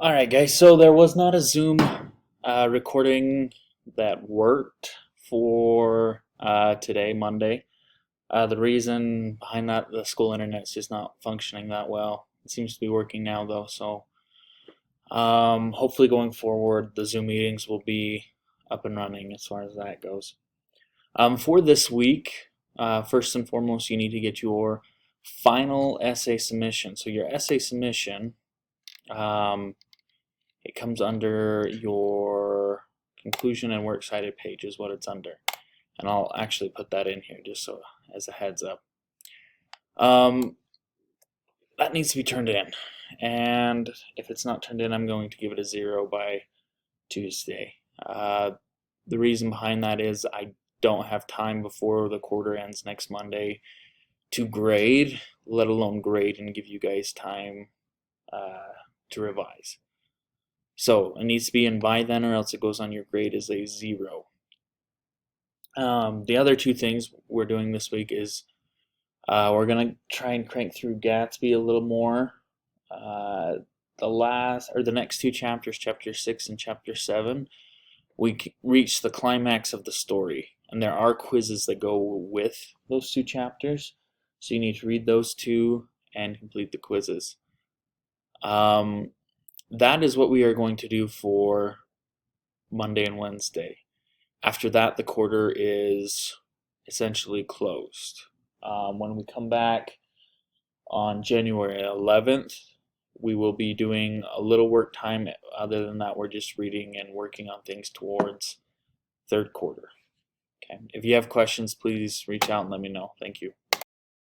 All right, guys. So there was not a Zoom recording that worked for today, Monday. The reason behind that, the school internet's just not functioning that well. It seems to be working now, though. So hopefully, going forward, the Zoom meetings will be up and running as far as that goes. For this week, first and foremost, you need to get your final essay submission. So your essay submission. It comes under your conclusion and works cited page is what it's under. And I'll actually put that in here just so as a heads up. Um, that needs to be turned in. And if it's not turned in, I'm going to give it a 0 by Tuesday. The reason behind that is I don't have time before the quarter ends next Monday to grade, let alone grade and give you guys time to revise. So it needs to be in by then, or else it goes on your grade as a 0. The other two things we're doing this week is we're gonna try and crank through Gatsby a little more. The next two chapters, chapter 6 and chapter 7, we reach the climax of the story, and there are quizzes that go with those two chapters. So you need to read those two and complete the quizzes. That is what we are going to do for Monday and Wednesday. After that, the quarter is essentially closed. When we come back on January 11th, we will be doing a little work time. Other than that, we're just reading and working on things towards third quarter. Okay. If you have questions, please reach out and let me know. Thank you.